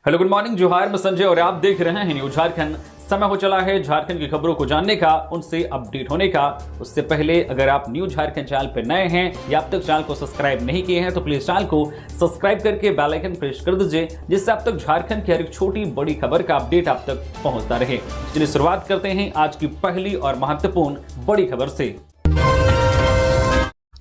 Hello good morning, जोहार, मैं संजय और आप देख रहे हैं न्यूज झारखंड। समय हो चला है झारखंड की खबरों को जानने का, उनसे अपडेट होने का। उससे पहले अगर आप न्यूज झारखंड चैनल पर नए हैं या अब तक चैनल को सब्सक्राइब नहीं किए हैं तो प्लीज चैनल को सब्सक्राइब करके बेल आइकन प्रेस कर दीजिए, जिससे अब तक झारखंड की हर एक छोटी बड़ी खबर का अपडेट आप तक पहुंचता रहे। चलिए शुरुआत करते हैं आज की पहली और महत्वपूर्ण बड़ी खबर से।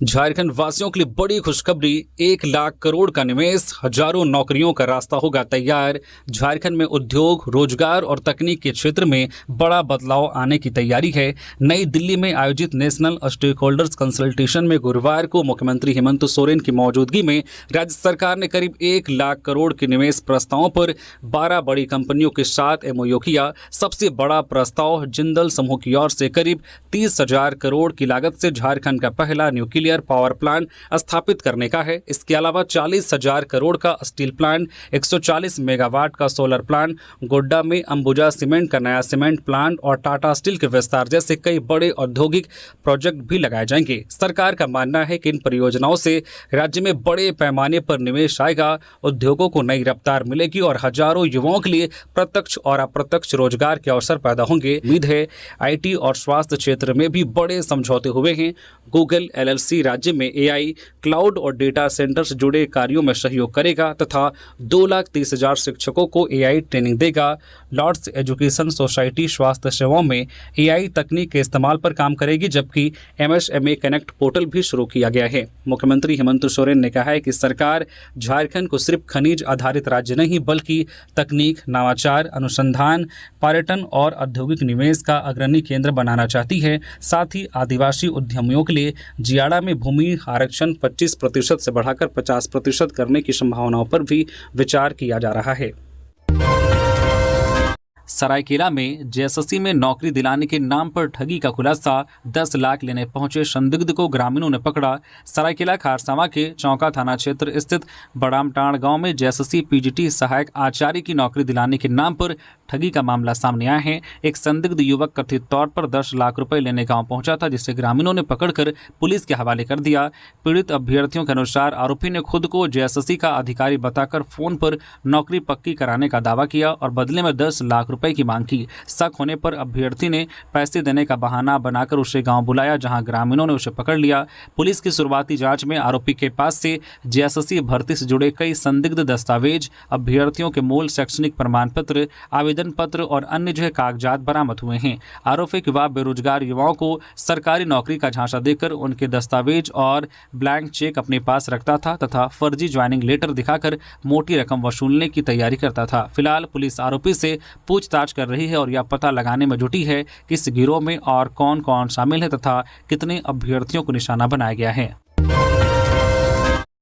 झारखंड वासियों के लिए बड़ी खुशखबरी, 1 लाख करोड़ का निवेश, हजारों नौकरियों का रास्ता होगा तैयार। झारखंड में उद्योग, रोजगार और तकनीक के क्षेत्र में बड़ा बदलाव आने की तैयारी है। नई दिल्ली में आयोजित नेशनल स्टेक होल्डर्स कंसल्टेशन में गुरुवार को मुख्यमंत्री हेमंत सोरेन की मौजूदगी में राज्य सरकार ने करीब 1 लाख करोड़ के निवेश प्रस्तावों पर 12 बड़ी कंपनियों के साथ एमओयू किया। सबसे बड़ा प्रस्ताव जिंदल समूह की ओर से करीब 30,000 करोड़ की लागत से झारखंड का पहला न्यूक्लियर पावर प्लांट स्थापित करने का है। इसके अलावा 40,000 करोड़ का स्टील प्लांट, 140 मेगावाट का सोलर प्लांट, गोड्डा में अंबुजा सीमेंट का नया सीमेंट प्लांट और टाटा स्टील के विस्तार जैसे कई बड़े औद्योगिक प्रोजेक्ट भी लगाए जाएंगे। सरकार का मानना है कि इन परियोजनाओं से राज्य में बड़े पैमाने पर निवेश आएगा, उद्योगों को नई रफ्तार मिलेगी और हजारों युवाओं के लिए प्रत्यक्ष और अप्रत्यक्ष रोजगार के अवसर पैदा होंगे। उम्मीद है आईटी और स्वास्थ्य क्षेत्र में भी बड़े समझौते हुए हैं। गूगल LLC राज्य में AI, क्लाउड और डेटा सेंटर से जुड़े कार्यों में सहयोग करेगा तथा 2,30,000 शिक्षकों को AI ट्रेनिंग देगा। लॉर्ड्स एजुकेशन सोसाइटी स्वास्थ्य सेवाओं में AI तकनीक के इस्तेमाल पर काम करेगी, जबकि MSMA कनेक्ट पोर्टल भी शुरू किया गया है। मुख्यमंत्री हेमंत सोरेन ने कहा है कि सरकार झारखंड को सिर्फ खनिज आधारित राज्य नहीं बल्कि तकनीक, नवाचार, अनुसंधान, पर्यटन और औद्योगिक निवेश का अग्रणी केंद्र बनाना चाहती है। साथ ही आदिवासी उद्यमियों के लिए जियाड़ा में भूमि आरक्षण 25% से बढ़ाकर 50% करने की संभावनाओं पर भी विचार किया जा रहा है। सरायकेला में जेएसएससी में नौकरी दिलाने के नाम पर ठगी का खुलासा, 10 लाख लेने पहुंचे संदिग्ध को ग्रामीणों ने पकड़ा। सरायकेला खारसावा के चौका थाना क्षेत्र स्थित बड़ामटाण गांव में जेएसएससी पीजीटी सहायक आचार्य की नौकरी दिलाने के नाम पर ठगी का मामला सामने आया है। एक संदिग्ध युवक कथित तौर पर 10 लाख रुपए लेने गांव पहुंचा था, जिसे ग्रामीणों ने पकड़कर पुलिस के हवाले कर दिया। पीड़ित अभ्यर्थियों के अनुसार आरोपी ने खुद को जेएसएससी का अधिकारी बताकर फोन पर नौकरी पक्की कराने का दावा किया और बदले में 10 लाख रुपए की मांग की। शक होने पर अभ्यर्थी ने पैसे देने का बहाना बनाकर उसे गांव बुलाया, जहां ग्रामीणों ने उसे पकड़ लिया। पुलिस की शुरुआती जांच में आरोपी के पास से जेएसएससी भर्ती से जुड़े कई संदिग्ध दस्तावेज, अभ्यर्थियों के मूल शैक्षणिक प्रमाण पत्र, आवेदन पत्र और अन्य कागजात बरामद हुए हैं। आरोपी के बाद बेरोजगार युवाओं को सरकारी नौकरी का झांसा देकर उनके दस्तावेज और ब्लैंक चेक अपने पास रखता था तथा फर्जी ज्वाइनिंग लेटर दिखाकर मोटी रकम वसूलने की तैयारी करता था। फिलहाल पुलिस आरोपी से पूछताछ कर रही है और यह पता लगाने में जुटी है कि इस गिरोह में और कौन कौन शामिल है तथा कितने अभ्यर्थियों को निशाना बनाया गया है।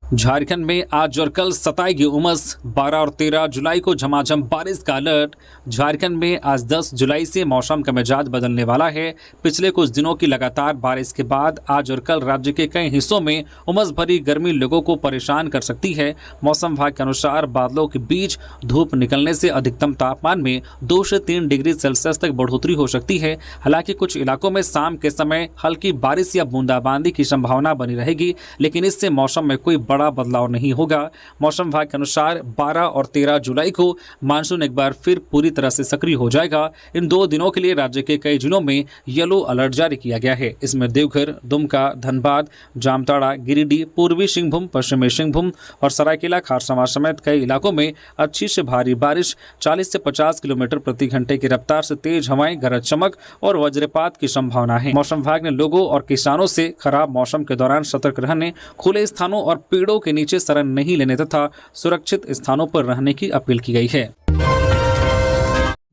झारखंड में आज और कल सताएगी उमस, 12 और 13 जुलाई को झमाझम बारिश का अलर्ट। झारखंड में आज 10 जुलाई से मौसम का मिजाज बदलने वाला है। पिछले कुछ दिनों की लगातार बारिश के बाद आज और कल राज्य के कई हिस्सों में उमस भरी गर्मी लोगों को परेशान कर सकती है। मौसम विभाग के अनुसार बादलों के बीच धूप निकलने से अधिकतम तापमान में 2 से 3 डिग्री सेल्सियस तक बढ़ोतरी हो सकती है। हालांकि कुछ इलाकों में शाम के समय हल्की बारिश या बूंदाबांदी की संभावना बनी रहेगी, लेकिन इससे मौसम में कोई बड़ा बदलाव नहीं होगा। मौसम विभाग के अनुसार 12 और 13 जुलाई को मानसून एक बार फिर पूरी तरह से सक्रिय हो जाएगा। इन 2 दिनों के लिए राज्य के कई जिलों में येलो अलर्ट जारी किया गया है। इसमें देवघर, दुमका, धनबाद, जामताड़ा, गिरिडीह, पूर्वी सिंहभूम, पश्चिमी सिंहभूम और सरायकेला खारसावा समेत कई इलाकों में अच्छी से भारी बारिश, 40 से 50 किलोमीटर प्रति घंटे की रफ्तार से तेज हवाएं, गरज चमक और वज्रपात की संभावना है। मौसम विभाग ने लोगों और किसानों से खराब मौसम के दौरान सतर्क रहने, खुले स्थानों और पेड़ों के नीचे शरण नहीं लेने तथा सुरक्षित स्थानों पर रहने की अपील की गई है।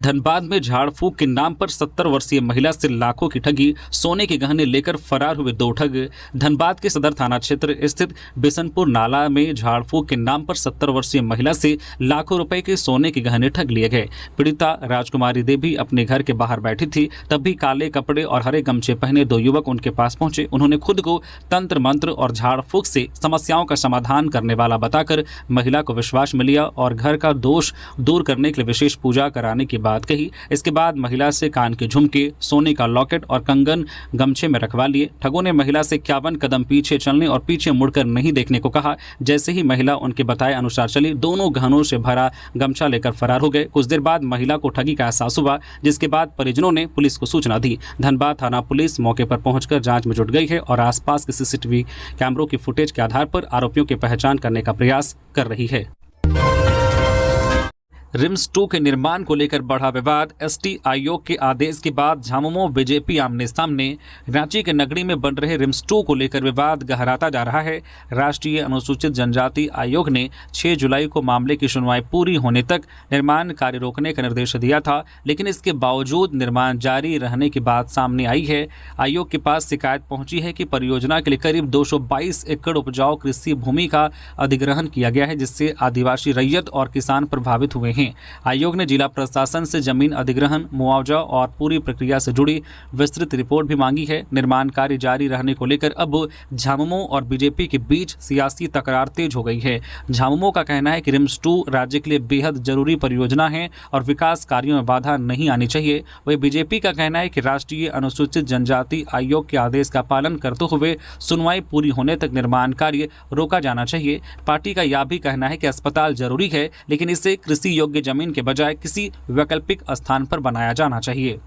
धनबाद में झाड़ फूक के नाम पर 70 वर्षीय महिला से लाखों की ठगी, सोने के गहने लेकर फरार हुए 2 ठग। धनबाद के सदर थाना क्षेत्र स्थित बिशनपुर नाला में झाड़ फूक के नाम पर 70 वर्षीय महिला से लाखों रुपए के सोने के गहने ठग लिए गए। पीड़िता राजकुमारी देवी अपने घर के बाहर बैठी थी, तभी काले कपड़े और हरे गमछे पहने 2 युवक उनके पास पहुंचे। उन्होंने खुद को तंत्र मंत्र और झाड़ फूक से समस्याओं का समाधान करने वाला बताकर महिला को विश्वास में लिया और घर का दोष दूर करने के लिए विशेष पूजा कराने की बात कही। इसके बाद महिला से कान के झुमके, सोने का लॉकेट और कंगन गमछे में रखवा लिए। ठगों ने महिला से 51 कदम पीछे चलने और पीछे मुड़कर नहीं देखने को कहा। जैसे ही महिला उनके बताए अनुसार चली, दोनों गहनों से भरा गमछा लेकर फरार हो गए। कुछ देर बाद महिला को ठगी का एहसास हुआ, जिसके बाद परिजनों ने पुलिस को सूचना दी। धनबाद थाना पुलिस मौके पर पहुंचकर जांच में जुट गई है और आसपास के सीसीटीवी कैमरों की फुटेज के आधार पर आरोपियों की पहचान करने का प्रयास कर रही है। रिम्स 2 के निर्माण को लेकर बढ़ा विवाद। एसटी आयोग के आदेश के बाद झामुमो बीजेपी आमने सामने। रांची के नगरी में बन रहे रिम्स 2 को लेकर विवाद गहराता जा रहा है। राष्ट्रीय अनुसूचित जनजाति आयोग ने 6 जुलाई को मामले की सुनवाई पूरी होने तक निर्माण कार्य रोकने का निर्देश दिया था, लेकिन इसके बावजूद निर्माण जारी रहने की बात सामने आई है। आयोग के पास शिकायत पहुंची है कि परियोजना के लिए करीब 222 एकड़ उपजाऊ कृषि भूमि का अधिग्रहण किया गया है, जिससे आदिवासी रैयत और किसान प्रभावित हुए हैं। आयोग ने जिला प्रशासन से जमीन अधिग्रहण, मुआवजा और पूरी प्रक्रिया से जुड़ी विस्तृत रिपोर्ट भी मांगी है। निर्माण कार्य जारी रहने को लेकर अब झामुमो और बीजेपी के बीच सियासी तकरार तेज हो गई है। झामुमो का कहना है कि रिम्स 2 राज्य के लिए बेहद जरूरी परियोजना है और विकास कार्यों में बाधा नहीं आनी चाहिए। वही बीजेपी का कहना है कि राष्ट्रीय अनुसूचित जनजाति आयोग के आदेश का पालन करते हुए सुनवाई पूरी होने तक निर्माण कार्य रोका जाना चाहिए। पार्टी का यह भी कहना है कि अस्पताल जरूरी है, लेकिन इसे कृषि योग्य जमीन के बजाय किसी वैकल्पिक स्थान पर बनाया जाना चाहिए।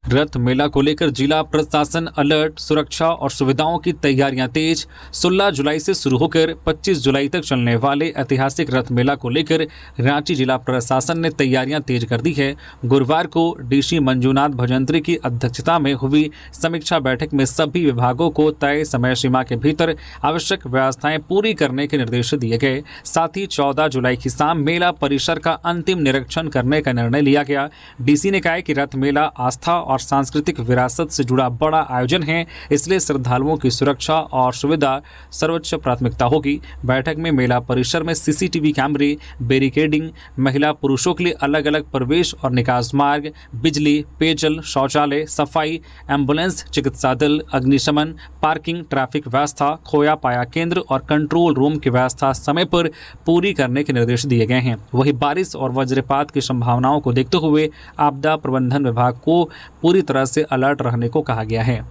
रथ मेला को लेकर जिला प्रशासन अलर्ट। सुरक्षा और सुविधाओं की तैयारियां तेज। 16 जुलाई से शुरू होकर 25 जुलाई तक चलने वाले ऐतिहासिक रथ मेला को लेकर रांची जिला प्रशासन ने तैयारियां तेज कर दी है। गुरुवार को डीसी मंजूनाथ भजंत्री की अध्यक्षता में हुई समीक्षा बैठक में सभी विभागों को तय समय सीमा के भीतर आवश्यक व्यवस्थाएं पूरी करने के निर्देश दिए गए। साथ ही 14 जुलाई की शाम मेला परिसर का अंतिम निरीक्षण करने का निर्णय लिया गया। डीसी ने कहा कि रथ मेला आस्था और सांस्कृतिक विरासत से जुड़ा बड़ा आयोजन है, इसलिए श्रद्धालुओं की सुरक्षा और सुविधा सर्वोच्च प्राथमिकता होगी। बैठक में मेला परिसर में सीसीटीवी कैमरे, बैरिकेडिंग, महिला पुरुषों के लिए अलग अलग प्रवेश और निकास मार्ग, बिजली, पेयजल, शौचालय, सफाई, एम्बुलेंस, चिकित्सा दल, अग्निशमन, पार्किंग, ट्रैफिक व्यवस्था, खोया पाया केंद्र और कंट्रोल रूम की व्यवस्था समय पर पूरी करने के निर्देश दिए गए हैं। वहीं बारिश और वज्रपात की संभावनाओं को देखते हुए आपदा प्रबंधन विभाग को पूरी तरह से अलर्ट रहने को कहा गया है।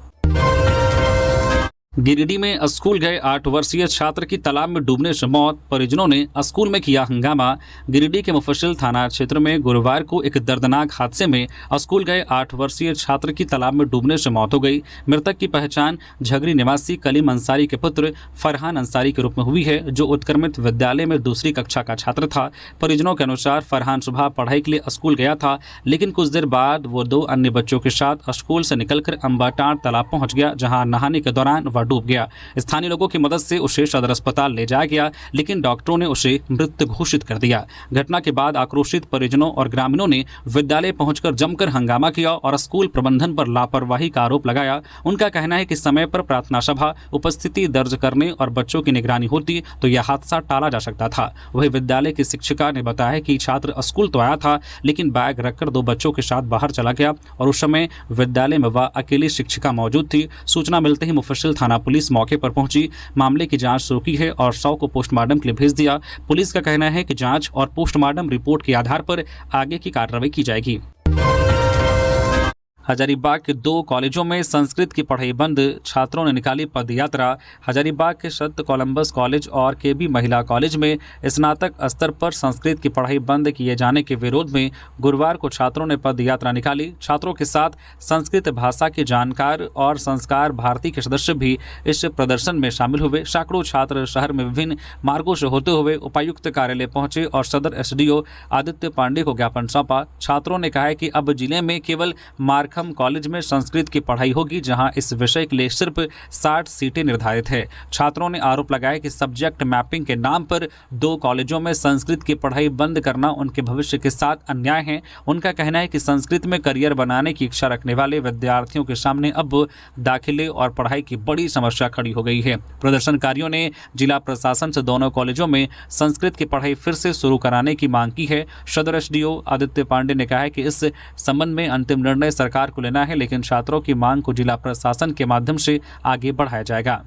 गिरिडीह में स्कूल गए 8 वर्षीय छात्र की तालाब में डूबने से मौत। परिजनों ने स्कूल में किया हंगामा। गिरिडीह के मुफस्सिल थाना क्षेत्र में गुरुवार को एक दर्दनाक हादसे में स्कूल गए 8 वर्षीय छात्र की तालाब में डूबने से मौत हो गई। मृतक की पहचान झगरी निवासी कलीम अंसारी के पुत्र फरहान अंसारी के रूप में हुई है, जो उत्क्रमित विद्यालय में दूसरी कक्षा का छात्र था। परिजनों के अनुसार फरहान सुबह पढ़ाई के लिए स्कूल गया था, लेकिन कुछ देर बाद वो 2 अन्य बच्चों के साथ स्कूल से निकलकर अंबाटाड़ तालाब पहुंच गया, जहां नहाने के दौरान डूब गया। स्थानीय लोगों की मदद से उसे सदर अस्पताल ले जाया गया, लेकिन डॉक्टरों ने उसे मृत घोषित कर दिया। घटना के बाद आक्रोशित परिजनों और ग्रामीणों ने विद्यालय पहुंचकर जमकर हंगामा किया और स्कूल प्रबंधन पर लापरवाही का आरोप लगाया। उनका कहना है कि समय पर प्रार्थना सभा, उपस्थिति दर्ज करने और बच्चों की निगरानी होती तो यह हादसा टाला जा सकता था। वहीं विद्यालय की शिक्षिका ने बताया कि छात्र स्कूल तो आया था, लेकिन बैग रखकर 2 बच्चों के साथ बाहर चला गया और उस समय विद्यालय में वह अकेली शिक्षिका मौजूद थी। सूचना मिलते ही मुफस्सिल थाना पुलिस मौके पर पहुंची, मामले की जांच शुरू की है और शव को पोस्टमार्टम के लिए भेज दिया। पुलिस का कहना है कि जांच और पोस्टमार्टम रिपोर्ट के आधार पर आगे की कार्रवाई की जाएगी। हजारीबाग के 2 कॉलेजों में संस्कृत की पढ़ाई बंद। छात्रों ने निकाली पदयात्रा। हजारीबाग के संत कोलंबस कॉलेज और केबी महिला कॉलेज में स्नातक स्तर पर संस्कृत की पढ़ाई बंद किए जाने के विरोध में गुरुवार को छात्रों ने पदयात्रा निकाली। छात्रों के साथ संस्कृत भाषा के जानकार और संस्कार भारती के सदस्य भी इस प्रदर्शन में शामिल हुए। सैकड़ों छात्र शहर में विभिन्न मार्गों से होते हुए उपायुक्त कार्यालय पहुंचे और सदर एसडीओ आदित्य पांडे को ज्ञापन सौंपा। छात्रों ने कहा है कि अब जिले में केवल मार्खम कॉलेज में संस्कृत की पढ़ाई होगी, जहां इस विषय के लिए सिर्फ 60 सीटें निर्धारित है। छात्रों ने आरोप लगाया कि सब्जेक्ट मैपिंग के नाम पर 2 कॉलेजों में संस्कृत की पढ़ाई बंद करना उनके भविष्य के साथ अन्याय है। उनका कहना है कि संस्कृत में करियर बनाने की इच्छा रखने वाले विद्यार्थियों के सामने अब दाखिले और पढ़ाई की बड़ी समस्या खड़ी हो गई है। प्रदर्शनकारियों ने जिला प्रशासन से दोनों कॉलेजों में संस्कृत की पढ़ाई फिर से शुरू कराने की मांग की है। सदर एसडीओ आदित्य पांडे ने कहा है कि इस संबंध में अंतिम निर्णय सरकार को लेना है, लेकिन छात्रों की मांग को जिला प्रशासन के माध्यम से आगे बढ़ाया जाएगा।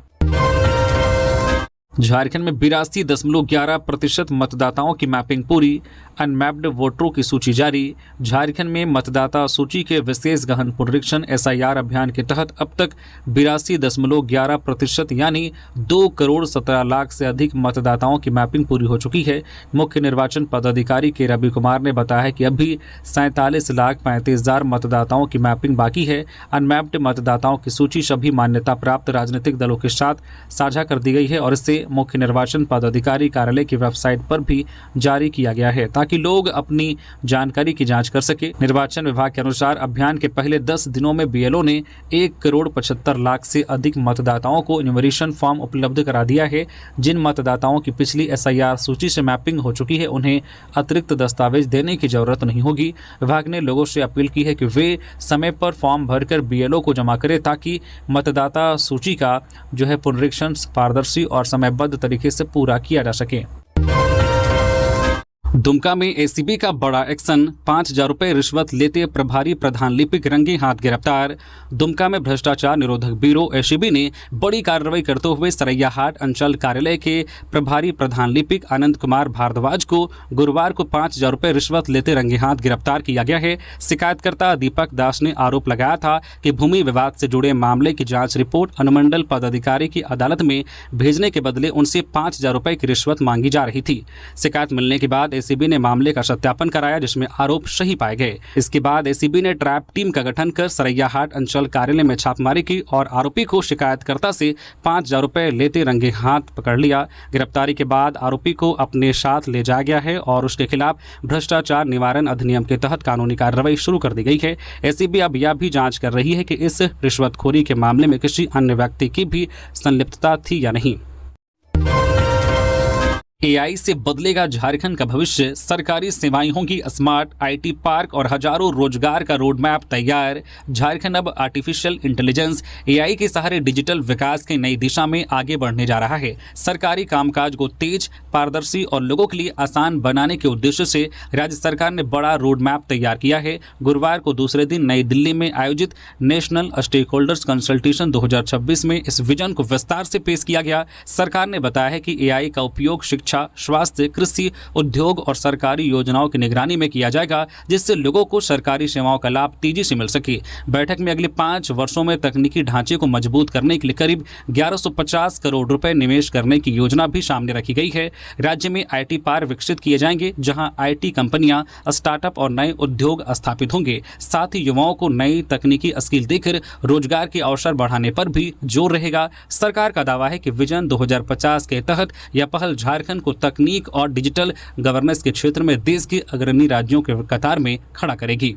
झारखंड में 82.11% मतदाताओं की मैपिंग पूरी। अनमैप्ड वोटरों की सूची जारी। झारखंड में मतदाता सूची के विशेष गहन पुनरीक्षण SIR अभियान के तहत अब तक 82.11% यानी 2,17,00,000 से अधिक मतदाताओं की मैपिंग पूरी हो चुकी है। मुख्य निर्वाचन पदाधिकारी के रवि कुमार ने बताया कि अभी 47,35,000 मतदाताओं की मैपिंग बाकी है। अनमैप्ड मतदाताओं की सूची सभी मान्यता प्राप्त राजनीतिक दलों के साथ साझा कर दी गई है और इसे मुख्य निर्वाचन पदाधिकारी कार्यालय की वेबसाइट पर भी जारी किया गया है ताकि लोग अपनी जानकारी की जांच कर सके। निर्वाचन विभाग के अनुसार अभियान के पहले 10 दिनों में BLO ने 1,75,00,000 से अधिक मतदाताओं को इन्यूमरेशन फॉर्म उपलब्ध करा दिया है। जिन मतदाताओं की पिछली SIR सूची से मैपिंग हो चुकी है उन्हें अतिरिक्त दस्तावेज देने की जरूरत नहीं होगी। विभाग ने लोगों से अपील की है कि वे समय पर फॉर्म भरकर BLO को जमा करें ताकि मतदाता सूची का पुनरीक्षण पारदर्शी और समयबद्ध तरीके से पूरा किया जा सके। दुमका में ACB का बड़ा एक्शन, 5,000 रुपये रिश्वत लेते प्रभारी प्रधान लिपिक रंगे हाथ गिरफ्तार। दुमका में भ्रष्टाचार निरोधक ब्यूरो ACB ने बड़ी कार्रवाई करते हुए सरैयाहाट अंचल कार्यालय के प्रभारी प्रधान लिपिक आनंद कुमार भारद्वाज को गुरुवार को 5,000 रुपये रिश्वत लेते रंगे हाथ गिरफ्तार किया गया है। शिकायतकर्ता दीपक दास ने आरोप लगाया था कि भूमि विवाद से जुड़े मामले की जाँच रिपोर्ट अनुमंडल पदाधिकारी की अदालत में भेजने के बदले उनसे 5,000 रुपये की रिश्वत मांगी जा रही थी। शिकायत मिलने के बाद ACB ने मामले का सत्यापन कराया जिसमें आरोप सही पाए गए। इसके बाद ACB ने ट्रैप टीम का गठन कर सरैयाहाट अंचल कार्यालय में छापेमारी की और आरोपी को शिकायतकर्ता से 5,000 रुपये लेते रंगे हाथ पकड़ लिया। गिरफ्तारी के बाद आरोपी को अपने साथ ले जाया गया है और उसके खिलाफ भ्रष्टाचार निवारण अधिनियम के तहत कानूनी कार्रवाई शुरू कर दी गई है। ACB अब यह भी जाँच कर रही है कि इस रिश्वतखोरी के मामले में किसी अन्य व्यक्ति की भी संलिप्तता थी या नहीं। AI से बदलेगा झारखंड का भविष्य, सरकारी सेवाएं होंगी स्मार्ट, IT पार्क और हजारों रोजगार का रोड मैप तैयार। झारखंड अब आर्टिफिशियल इंटेलिजेंस AI के सहारे डिजिटल विकास की नई दिशा में आगे बढ़ने जा रहा है। सरकारी कामकाज को तेज, पारदर्शी और लोगों के लिए आसान बनाने के उद्देश्य से राज्य सरकार ने बड़ा रोड मैप तैयार किया है। गुरुवार को दूसरे दिन नई दिल्ली में आयोजित नेशनल स्टेक होल्डर्स कंसल्टेशन 2026 में इस विजन को विस्तार से पेश किया गया। सरकार ने बताया है कि AI का उपयोग शिक्षा, स्वास्थ्य, कृषि, उद्योग और सरकारी योजनाओं की निगरानी में किया जाएगा जिससे लोगों को सरकारी सेवाओं का लाभ तेजी से मिल सके। बैठक में अगले 5 वर्षों में तकनीकी ढांचे को मजबूत करने के लिए करीब 1150 करोड़ रुपए निवेश करने की योजना भी सामने रखी गई है। राज्य में IT पार्क विकसित किए जाएंगे जहां IT कंपनियां, स्टार्टअप और नए उद्योग स्थापित होंगे। साथ ही युवाओं को नई तकनीकी स्किल देकर रोजगार के अवसर बढ़ाने पर भी जोर रहेगा। सरकार का दावा है कि विजन 2050 के तहत यह पहल झारखंड को तकनीक और डिजिटल गवर्नेंस के क्षेत्र में देश के अग्रणी राज्यों के कतार में खड़ा करेगी।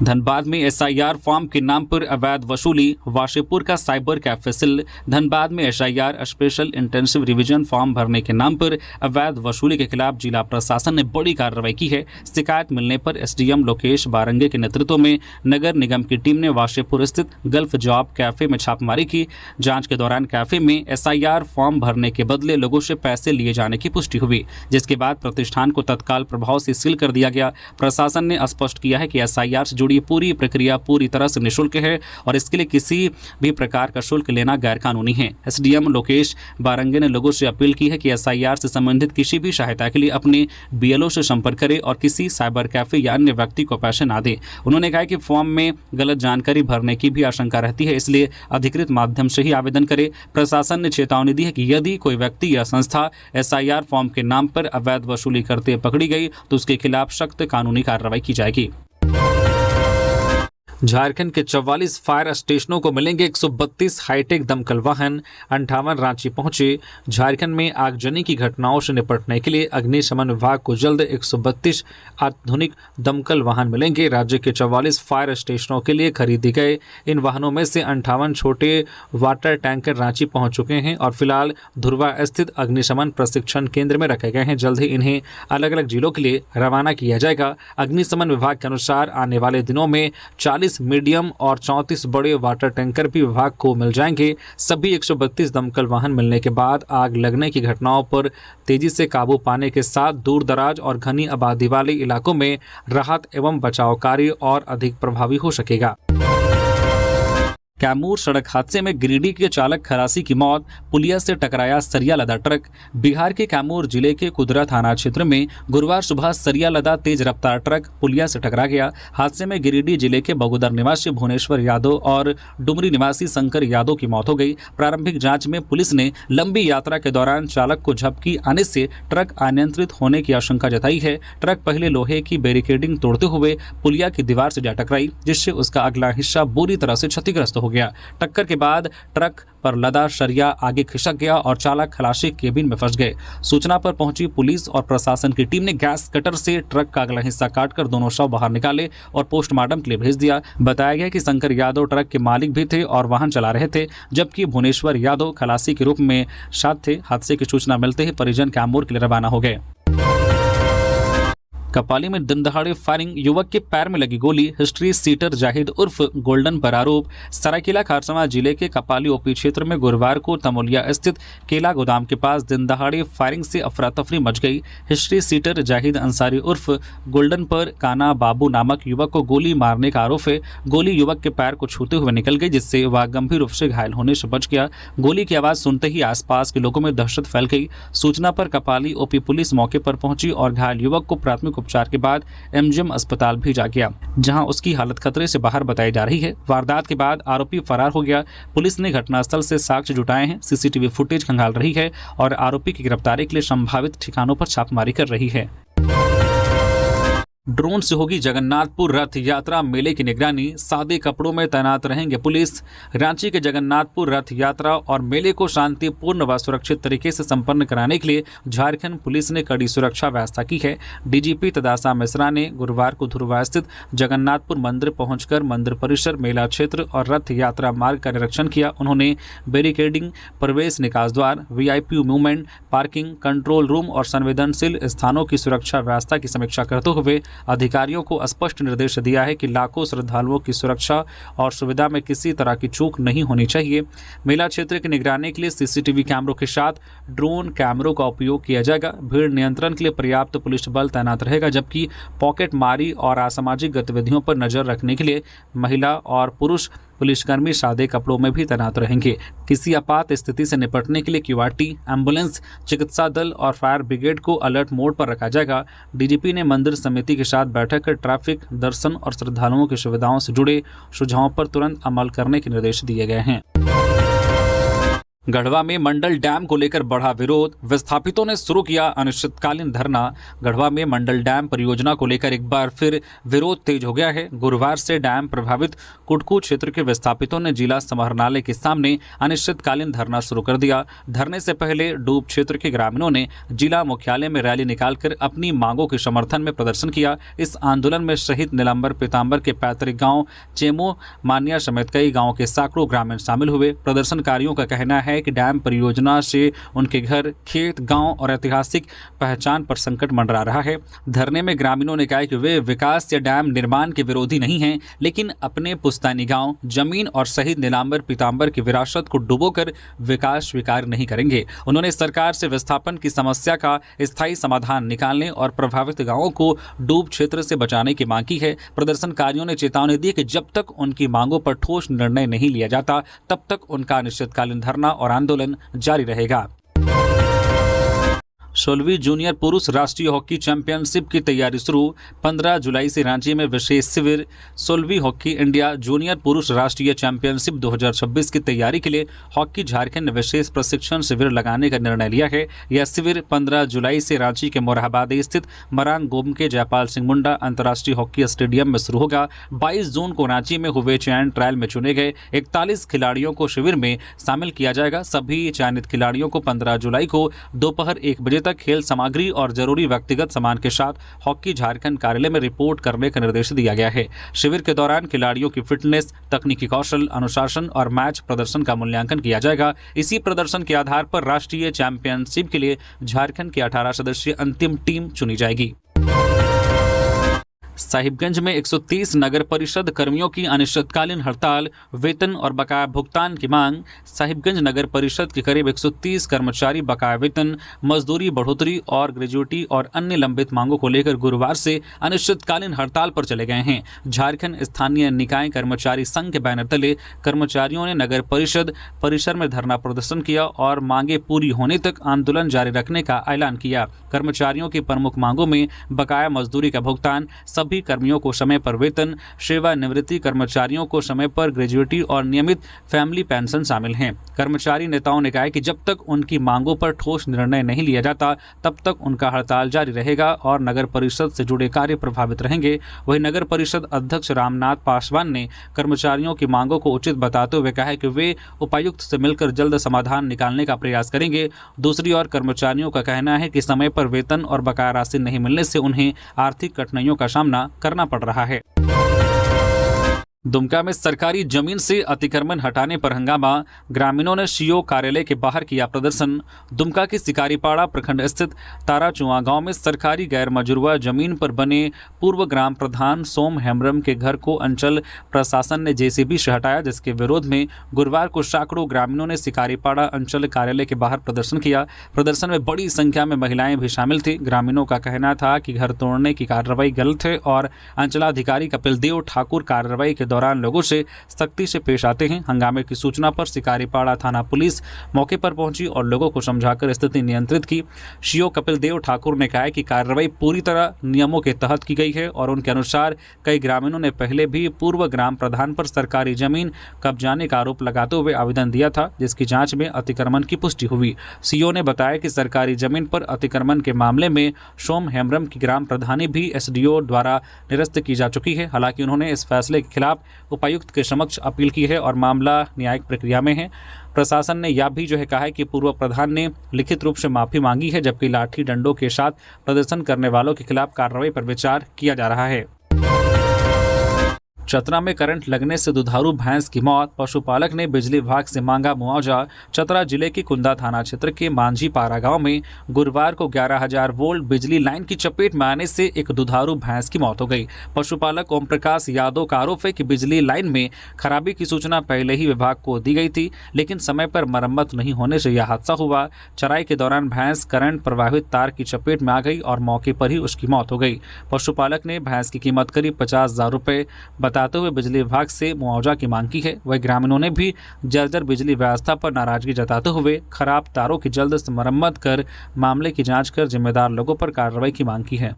धनबाद में SIR फॉर्म के नाम पर अवैध वसूली, वाशेपुर का साइबर कैफे सील। धनबाद में SIR special intensive revision form भरने के नाम पर अवैध वसूली के खिलाफ जिला प्रशासन ने बड़ी कार्रवाई की है। शिकायत मिलने पर SDM लोकेश बारंगे के नेतृत्व में नगर निगम की टीम ने वाशेपुर स्थित गल्फ जॉब कैफे में छापेमारी की। जांच के दौरान कैफे में SIR फॉर्म भरने के बदले लोगों से पैसे लिए जाने की पुष्टि हुई, जिसके बाद प्रतिष्ठान को तत्काल प्रभाव से सील कर दिया गया। प्रशासन ने स्पष्ट किया है कि SIR से ये पूरी प्रक्रिया पूरी तरह से निःशुल्क है और इसके लिए किसी भी प्रकार का शुल्क लेना गैरकानूनी है। SDM लोकेश बारंगे ने लोगों से अपील की है कि SIR से संबंधित किसी भी सहायता के लिए अपने BLO से संपर्क करें और किसी साइबर कैफे या अन्य व्यक्ति को पैसे ना दे। उन्होंने कहा कि फॉर्म में गलत जानकारी भरने की भी आशंका रहती है, इसलिए अधिकृत माध्यम से ही आवेदन करें। प्रशासन ने चेतावनी दी है कि यदि कोई व्यक्ति या संस्था SIR फॉर्म के नाम पर अवैध वसूली करते पकड़ी गई तो उसके खिलाफ सख्त कानूनी कार्रवाई की जाएगी। झारखंड के 44 फायर स्टेशनों को मिलेंगे 132 हाईटेक दमकल वाहन। 58 रांची पहुंचे। झारखंड में आगजनी की घटनाओं से निपटने के लिए अग्निशमन विभाग को जल्द 132 आधुनिक दमकल वाहन मिलेंगे। राज्य के 44 फायर स्टेशनों के लिए खरीदे गए इन वाहनों में से 58 छोटे वाटर टैंकर रांची पहुंच चुके हैं और फिलहाल धुरवा स्थित अग्निशमन प्रशिक्षण केंद्र में रखे गए हैं। जल्द ही इन्हें अलग अलग जिलों के लिए रवाना किया जाएगा। अग्निशमन विभाग के अनुसार आने वाले दिनों में 40 मीडियम और 34 बड़े वाटर टैंकर भी विभाग को मिल जाएंगे। सभी 132 दमकल वाहन मिलने के बाद आग लगने की घटनाओं पर तेजी से काबू पाने के साथ दूर दराज और घनी आबादी वाले इलाकों में राहत एवं बचाव कार्य और अधिक प्रभावी हो सकेगा। कैमूर सड़क हादसे में गिरिडीह के चालक खलासी की मौत, पुलिया से टकराया सरिया लदा ट्रक। बिहार के कैमूर जिले के कुदरा थाना क्षेत्र में गुरुवार सुबह सरिया लदा तेज रफ्तार ट्रक पुलिया से टकरा गया। हादसे में गिरिडीह जिले के बगोदर निवासी भुवनेश्वर यादव और डुमरी निवासी शंकर यादव की मौत हो गई। प्रारंभिक जांच में पुलिस ने लंबी यात्रा के दौरान चालक को झपकी आने से ट्रक अनियंत्रित होने की आशंका जताई है। ट्रक पहले लोहे की बैरिकेडिंग तोड़ते हुए पुलिया की दीवार से जा टकराई, जिससे उसका अगला हिस्सा बुरी तरह से क्षतिग्रस्त हो गया। टक्कर के बाद ट्रक पर लदा सरिया आगे खिसक गया और चालक खलासी केबिन में फंस गए। सूचना पर पहुंची पुलिस और प्रशासन की टीम ने गैस कटर से ट्रक का अगला हिस्सा काटकर दोनों शव बाहर निकाले और पोस्टमार्टम के लिए भेज दिया। बताया गया कि शंकर यादव ट्रक के मालिक भी थे और वाहन चला रहे थे, जबकि भुवनेश्वर यादव खलासी के रूप में साथ थे। हादसे की सूचना मिलते ही परिजन कैमूर के लिए रवाना हो गए। कपाली में दिन दहाड़े फायरिंग, युवक के पैर में लगी गोली। हिस्ट्री सीटर जाहिद उर्फ गोल्डन पर आरोप। सरायकेला खारसमा जिले के कपाली ओपी क्षेत्र में गुरुवार को तमोलिया स्थित केला गोदाम के पास दिन दहाड़े फायरिंग से अफरा तफरी मच गई। हिस्ट्री सीटर जाहिद अंसारी उर्फ गोल्डन पर काना बाबू नामक युवक को गोली मारने का आरोप है। गोली युवक के पैर को छूते हुए निकल गई, जिससे वह गंभीर रूप से घायल होने से बच गया। गोली की आवाज सुनते ही आसपास के लोगों में दहशत फैल गई। सूचना पर कपाली ओपी पुलिस मौके पर पहुंची और घायल युवक को प्राथमिक उपचार के बाद एमजीएम अस्पताल भेजा गया, जहां उसकी हालत खतरे से बाहर बताई जा रही है। वारदात के बाद आरोपी फरार हो गया। पुलिस ने घटनास्थल से साक्ष्य जुटाए हैं, सीसीटीवी फुटेज खंगाल रही है और आरोपी की गिरफ्तारी के लिए संभावित ठिकानों पर छापेमारी कर रही है। ड्रोन से होगी जगन्नाथपुर रथ यात्रा, मेले की निगरानी, सादे कपड़ों में तैनात रहेंगे पुलिस। रांची के जगन्नाथपुर रथ यात्रा और मेले को शांतिपूर्ण व सुरक्षित तरीके से संपन्न कराने के लिए झारखंड पुलिस ने कड़ी सुरक्षा व्यवस्था की है। डीजीपी तदासा मिश्रा ने गुरुवार को धुरवा स्थित जगन्नाथपुर मंदिर पहुंचकर मंदिर परिसर, मेला क्षेत्र और रथ यात्रा मार्ग का निरीक्षण किया। उन्होंने बैरिकेडिंग, प्रवेश निकास द्वार, VIP movement, parking, control room और संवेदनशील स्थानों की सुरक्षा व्यवस्था की समीक्षा करते हुए अधिकारियों को स्पष्ट निर्देश दिया है कि लाखों श्रद्धालुओं की सुरक्षा और सुविधा में किसी तरह की चूक नहीं होनी चाहिए। मेला क्षेत्र की निगरानी के लिए सीसीटीवी कैमरों के साथ ड्रोन कैमरों का उपयोग किया जाएगा। भीड़ नियंत्रण के लिए पर्याप्त पुलिस बल तैनात रहेगा, जबकि पॉकेट मारी और असामाजिक गतिविधियों पर नजर रखने के लिए महिला और पुरुष पुलिसकर्मी सादे कपड़ों में भी तैनात रहेंगे। किसी आपात स्थिति से निपटने के लिए क्यूआरटी, एम्बुलेंस, चिकित्सा दल और फायर ब्रिगेड को अलर्ट मोड पर रखा जाएगा। डीजीपी ने मंदिर समिति के साथ बैठक कर ट्रैफिक, दर्शन और श्रद्धालुओं की सुविधाओं से जुड़े सुझावों पर तुरंत अमल करने के निर्देश दिए गए हैं। गढ़वा में मंडल डैम को लेकर बढ़ा विरोध, विस्थापितों ने शुरू किया अनिश्चितकालीन धरना। गढ़वा में मंडल डैम परियोजना को लेकर एक बार फिर विरोध तेज हो गया है। गुरुवार से डैम प्रभावित कुटकू क्षेत्र के विस्थापितों ने जिला समाहरणालय के सामने अनिश्चितकालीन धरना शुरू कर दिया। धरने से पहले डूब क्षेत्र के ग्रामीणों ने जिला मुख्यालय में रैली निकालकर अपनी मांगों के समर्थन में प्रदर्शन किया। इस आंदोलन में शहीद नीलांबर पीतांबर के पैतृक गाँव चेमो मानिया समेत कई गाँव के सैकड़ों ग्रामीण शामिल हुए। प्रदर्शनकारियों का कहना है कि डैम परियोजना से उनके घर, खेत, गांव और ऐतिहासिक पहचान पर संकट मंडरा रहा है। धरने में ग्रामीणों ने कहा कि वे विकास या डैम निर्माण के विरोधी नहीं हैं, लेकिन अपने पुश्तैनी गांव, जमीन और शहीद नीलांबर पीतांबर की विरासत को डुबोकर विकास स्वीकार नहीं करेंगे। उन्होंने सरकार से विस्थापन की समस्या का स्थायी समाधान निकालने और प्रभावित गांवों को डूब क्षेत्र से बचाने की मांग की है। प्रदर्शनकारियों ने चेतावनी दी कि जब तक उनकी मांगों पर ठोस निर्णय नहीं लिया जाता, तब तक उनका अनिश्चितकालीन धरना और आंदोलन जारी रहेगा। 16वीं जूनियर पुरुष राष्ट्रीय हॉकी चैंपियनशिप की तैयारी शुरू। 15 जुलाई से रांची में विशेष शिविर। 16वीं हॉकी इंडिया जूनियर पुरुष राष्ट्रीय चैंपियनशिप 2026 की तैयारी के लिए हॉकी झारखंड ने विशेष प्रशिक्षण शिविर लगाने का निर्णय लिया है। यह शिविर 15 जुलाई से रांची के मोरहाबाद स्थित मरांग गोम के जयपाल सिंह मुंडा अंतर्राष्ट्रीय हॉकी स्टेडियम में शुरू होगा। 22 जून को रांची में हुए चयन ट्रायल में चुने गए 41 खिलाड़ियों को शिविर में शामिल किया जाएगा। सभी चयनित खिलाड़ियों को 15 जुलाई को दोपहर 1 बजे तक खेल सामग्री और जरूरी व्यक्तिगत सामान के साथ हॉकी झारखंड कार्यालय में रिपोर्ट करने का निर्देश दिया गया है। शिविर के दौरान खिलाड़ियों की फिटनेस, तकनीकी कौशल, अनुशासन और मैच प्रदर्शन का मूल्यांकन किया जाएगा। इसी प्रदर्शन के आधार पर राष्ट्रीय चैंपियनशिप के लिए झारखंड की 18 सदस्यीय अंतिम टीम चुनी जाएगी। साहिबगंज में 130 नगर परिषद कर्मियों की अनिश्चितकालीन हड़ताल, वेतन और बकाया भुगतान की मांग। साहिबगंज नगर परिषद के करीब 130 कर्मचारी बकाया वेतन, मजदूरी बढ़ोतरी और ग्रेजुइटी और अन्य लंबित मांगों को लेकर गुरुवार से अनिश्चितकालीन हड़ताल पर चले गए हैं। झारखंड स्थानीय निकाय कर्मचारी संघ के बैनर तले कर्मचारियों ने नगर परिषद परिसर में धरना प्रदर्शन किया और मांगे पूरी होने तक आंदोलन जारी रखने का ऐलान किया। कर्मचारियों की प्रमुख मांगों में बकाया मजदूरी का भुगतान, सभी कर्मियों को समय पर वेतन, सेवानिवृत्ति कर्मचारियों को समय पर ग्रेजुइटी और नियमित फैमिली पेंशन शामिल हैं। कर्मचारी नेताओं ने कहा कि जब तक उनकी मांगों पर ठोस निर्णय नहीं लिया जाता तब तक उनका हड़ताल जारी रहेगा और नगर परिषद से जुड़े कार्य प्रभावित रहेंगे। वहीं नगर परिषद अध्यक्ष रामनाथ पासवान ने कर्मचारियों की मांगों को उचित बताते हुए कहा कि वे उपायुक्त से मिलकर जल्द समाधान निकालने का प्रयास करेंगे। दूसरी ओर कर्मचारियों का कहना है कि समय पर वेतन और बकाया राशि नहीं मिलने से उन्हें आर्थिक कठिनाइयों का सामना करना पड़ रहा है। दुमका में सरकारी जमीन से अतिक्रमण हटाने पर हंगामा, ग्रामीणों ने सीओ कार्यालय के बाहर किया प्रदर्शन। दुमका के शिकारीपाड़ा प्रखंड स्थित ताराचुआ गांव में सरकारी गैर मजरूआ जमीन पर बने पूर्व ग्राम प्रधान सोम हेम्ब्रम के घर को अंचल प्रशासन ने जेसीबी से हटाया, जिसके विरोध में गुरुवार को सैकड़ों ग्रामीणों ने शिकारीपाड़ा अंचल कार्यालय के बाहर प्रदर्शन किया। प्रदर्शन में बड़ी संख्या में महिलाएं भी शामिल थी। ग्रामीणों का कहना था कि घर तोड़ने की कार्रवाई गलत है और अंचलाधिकारी कपिल देव ठाकुर कार्रवाई के दौरान लोगों से सख्ती से पेश आते हैं। हंगामे की सूचना पर शिकारीपाड़ा थाना पुलिस मौके पर पहुंची और लोगों को समझाकर स्थिति नियंत्रित की। सीओ कपिल देव ठाकुर ने कहा कि कार्रवाई पूरी तरह नियमों के तहत की गई है और उनके अनुसार कई ग्रामीणों ने पहले भी पूर्व ग्राम प्रधान पर सरकारी जमीन कब्जाने का आरोप लगाते हुए आवेदन दिया था, जिसकी जांच में अतिक्रमण की पुष्टि हुई। सीओ ने बताया कि सरकारी जमीन पर अतिक्रमण के मामले में सोम हेम्ब्रम की ग्राम प्रधानी भी एसडीओ द्वारा निरस्त की जा चुकी है। हालांकि उन्होंने इस फैसले के खिलाफ उपायुक्त के समक्ष अपील की है और मामला न्यायिक प्रक्रिया में है। प्रशासन ने यह भी कहा है कि पूर्व प्रधान ने लिखित रूप से माफी मांगी है, जबकि लाठी डंडों के साथ प्रदर्शन करने वालों के खिलाफ कार्रवाई पर विचार किया जा रहा है। चतरा में करंट लगने से दुधारू भैंस की मौत, पशुपालक ने बिजली विभाग से मांगा मुआवजा। चतरा जिले के कुंदा थाना क्षेत्र के मांझी पारा गांव में गुरुवार को 11,000 वोल्ट बिजली लाइन की चपेट में आने से एक दुधारू भैंस की मौत हो गई। पशुपालक ओम प्रकाश यादव का आरोप है कि बिजली लाइन में खराबी की सूचना पहले ही विभाग को दी गई थी, लेकिन समय पर मरम्मत नहीं होने से यह हादसा हुआ। चराई के दौरान भैंस करंट प्रवाहित तार की चपेट में आ गई और मौके पर ही उसकी मौत हो गई। पशुपालक ने भैंस की कीमत करीब 50,000 रुपये बताते हुए बिजली विभाग से मुआवजा की मांग की है। वह ग्रामीणों ने भी जर्जर बिजली व्यवस्था पर नाराजगी जताते हुए खराब तारों की जल्द से मरम्मत कर मामले की जांच कर जिम्मेदार लोगों पर कार्रवाई की मांग की है।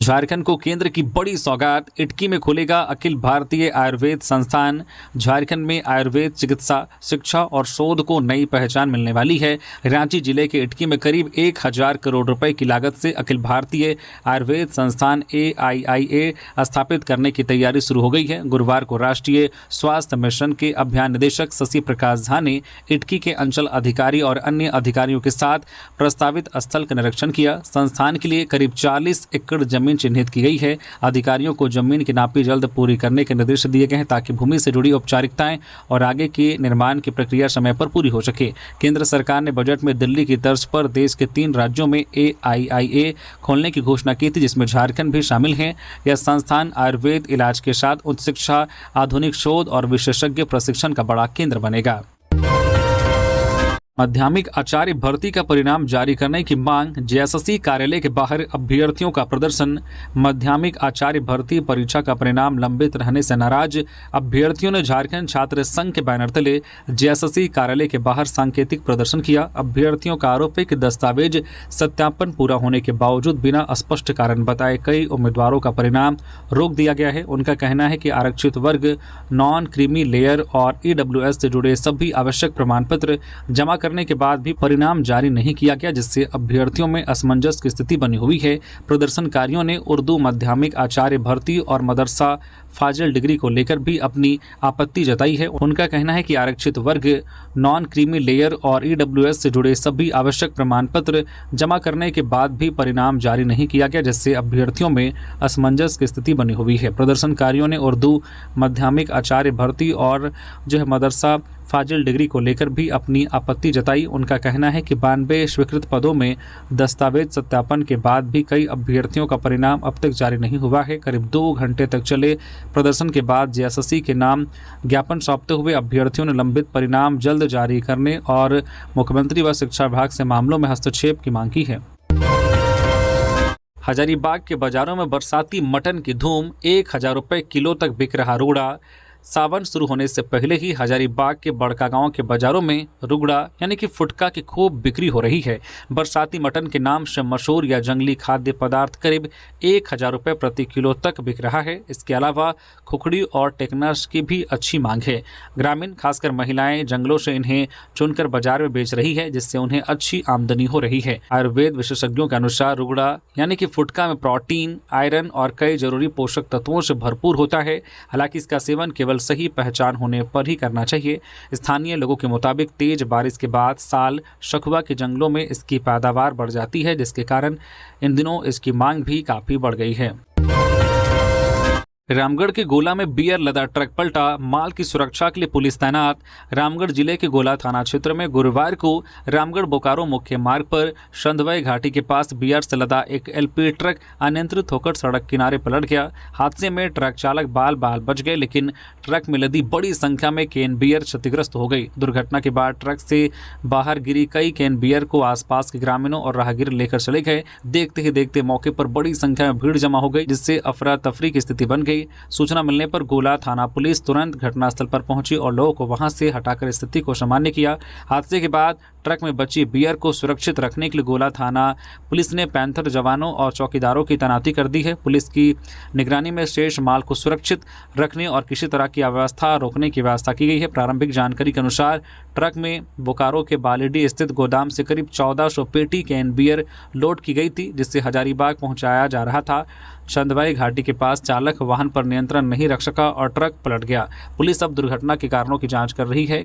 झारखंड को केंद्र की बड़ी सौगात, इटकी में खुलेगा अखिल भारतीय आयुर्वेद संस्थान। झारखंड में आयुर्वेद चिकित्सा, शिक्षा और शोध को नई पहचान मिलने वाली है। रांची जिले के इटकी में करीब 1,000 करोड़ रुपए की लागत से अखिल भारतीय आयुर्वेद संस्थान AIIA स्थापित करने की तैयारी शुरू हो गई है। गुरुवार को राष्ट्रीय स्वास्थ्य मिशन के अभियान निदेशक शशि प्रकाश झा ने इटकी के अंचल अधिकारी और अन्य अधिकारियों के साथ प्रस्तावित स्थल का निरीक्षण किया। संस्थान के लिए करीब 40 एकड़ जमीन चिन्हित की गई है। अधिकारियों को जमीन की नापी जल्द पूरी करने के निर्देश दिए गए हैं ताकि भूमि से जुड़ी औपचारिकताएं और आगे की निर्माण की प्रक्रिया समय पर पूरी हो सके। केंद्र सरकार ने बजट में दिल्ली की तर्ज पर देश के 3 राज्यों में AIIA खोलने की घोषणा की थी, जिसमें झारखंड भी शामिल है। यह संस्थान आयुर्वेद इलाज के साथ उच्च शिक्षा, आधुनिक शोध और विशेषज्ञ प्रशिक्षण का बड़ा केंद्र बनेगा। माध्यमिक आचार्य भर्ती का परिणाम जारी करने की मांग, जेएसएससी कार्यालय के बाहर अभ्यर्थियों का प्रदर्शन। माध्यमिक आचार्य भर्ती परीक्षा का परिणाम लंबित रहने से नाराज अभ्यर्थियों ने झारखंड छात्र संघ के बैनर तले जेएसएससी कार्यालय के बाहर सांकेतिक प्रदर्शन किया। अभ्यर्थियों का आरोप है कि दस्तावेज सत्यापन पूरा होने के बावजूद बिना स्पष्ट कारण बताए कई उम्मीदवारों का परिणाम रोक दिया गया है। उनका कहना है कि आरक्षित वर्ग, नॉन क्रीमी लेयर और EWS से जुड़े सभी आवश्यक प्रमाण पत्र जमा करने के बाद भी परिणाम जारी नहीं किया गया, जिससे अभ्यर्थियों में असमंजस की स्थिति बनी हुई है। प्रदर्शनकारियों ने उर्दू माध्यमिक आचार्य भर्ती और मदरसा फाजिल डिग्री को लेकर भी अपनी आपत्ति जताई है। उनका कहना है कि आरक्षित वर्ग, नॉन क्रीमी लेयर और ईडब्ल्यूएस से जुड़े सभी आवश्यक प्रमाण पत्र जमा करने के बाद भी परिणाम जारी नहीं किया गया, जिससे अभ्यर्थियों में असमंजस की स्थिति बनी हुई है। प्रदर्शनकारियों ने उर्दू माध्यमिक आचार्य भर्ती और मदरसा फाजिल डिग्री को लेकर भी अपनी आपत्ति जताई। उनका कहना है कि 92 स्वीकृत पदों में दस्तावेज सत्यापन के बाद भी कई अभ्यर्थियों का परिणाम अब तक जारी नहीं हुआ है। करीब 2 घंटे तक चले प्रदर्शन के बाद जेएसएससी के नाम ज्ञापन सौंपते हुए अभ्यर्थियों ने लंबित परिणाम जल्द जारी करने और मुख्यमंत्री व शिक्षा विभाग से मामलों में हस्तक्षेप की मांग की है। हजारीबाग के बाजारों में बरसाती मटन की धूम, 1000 रुपये किलो तक बिक रहा रुगड़ा। सावन शुरू होने से पहले ही हजारीबाग के बड़कागांव के बाजारों में रुगड़ा यानी कि फुटका की खूब बिक्री हो रही है। बरसाती मटन के नाम से मशहूर यह जंगली खाद्य पदार्थ करीब 1000 रुपये प्रति किलो तक बिक रहा है। इसके अलावा खुखड़ी और टेकनस की भी अच्छी मांग है। ग्रामीण खासकर महिलाएं जंगलों से इन्हें चुनकर बाजार में बेच रही है, जिससे उन्हें अच्छी आमदनी हो रही है। आयुर्वेद विशेषज्ञों के अनुसार रुगड़ा यानी कि फुटका में प्रोटीन, आयरन और कई जरूरी पोषक तत्वों से भरपूर होता है। हालांकि इसका सेवन केवल सही पहचान होने पर ही करना चाहिए। स्थानीय लोगों के मुताबिक तेज बारिश के बाद साल शखुआ के जंगलों में इसकी पैदावार बढ़ जाती है, जिसके कारण इन दिनों इसकी मांग भी काफी बढ़ गई है। रामगढ़ के गोला में बियर लदा ट्रक पलटा, माल की सुरक्षा के लिए पुलिस तैनात। रामगढ़ जिले के गोला थाना क्षेत्र में गुरुवार को रामगढ़ बोकारो मुख्य मार्ग पर संधवई घाटी के पास बियर से लदा एक एलपी ट्रक अनियंत्रित होकर सड़क किनारे पलट गया। हादसे में ट्रक चालक बाल बच गए, लेकिन ट्रक में लदी बड़ी संख्या में कैन बियर क्षतिग्रस्त हो गई। दुर्घटना के बाद ट्रक से बाहर गिरी कई कैन बियर को आसपास के ग्रामीणों और राहगीर लेकर चले गए। देखते ही देखते मौके पर बड़ी संख्या में भीड़ जमा हो गई, जिससे अफरा तफरी की स्थिति बन गई। सूचना मिलने पर गोला थाना पुलिस तुरंत घटनास्थल पर पहुंची और लोगों को वहां से हटाकर स्थिति को सामान्य किया। हादसे के बाद ट्रक में बची बियर को सुरक्षित रखने के लिए गोला थाना पुलिस ने पैंथर जवानों और चौकीदारों की तैनाती कर दी है। पुलिस की निगरानी में शेष माल को सुरक्षित रखने और किसी तरह की अव्यवस्था रोकने की व्यवस्था की गई है। प्रारंभिक जानकारी के अनुसार ट्रक में बोकारो के बालीडी स्थित गोदाम से करीब 1400 पेटी कैन बियर लोड की गई थी, जिससे हजारीबाग पहुंचाया जा रहा था। संधवई घाटी के पास चालक वाहन पर नियंत्रण नहीं रख सका और ट्रक पलट गया। पुलिस अब दुर्घटना के कारणों की जांच कर रही है।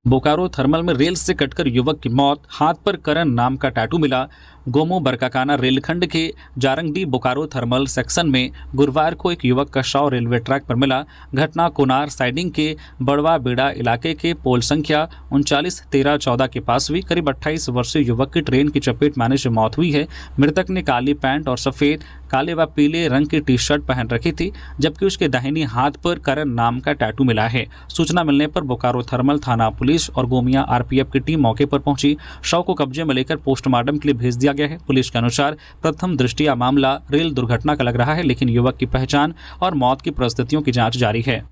बोकारो थर्मल में रेल से कटकर युवक की मौत, हाथ पर करण नाम का टैटू मिला। गोमो बरकाकाना रेलखंड के जारंगडी बोकारो थर्मल सेक्शन में गुरुवार को एक युवक का शव रेलवे ट्रैक पर मिला। घटना कोनार साइडिंग के बड़वा बेड़ा इलाके के पोल संख्या 391314 के पास हुई। करीब 28 वर्षीय युवक की ट्रेन की चपेट में आने से मौत हुई है। मृतक ने काली पैंट और सफेद, काले व पीले रंग की टी शर्ट पहन रखी थी, जबकि उसके दाहिनी हाथ पर करण नाम का टैटू मिला है। सूचना मिलने पर बोकारो थर्मल थाना पुलिस और गोमिया आरपीएफ की टीम मौके पर पहुंची। शव को कब्जे में लेकर पोस्टमार्टम के लिए भेज दिया गया है। पुलिस के अनुसार प्रथम दृष्टया मामला रेल दुर्घटना का लग रहा है, लेकिन युवक की पहचान और मौत की परिस्थितियों की जांच जारी है।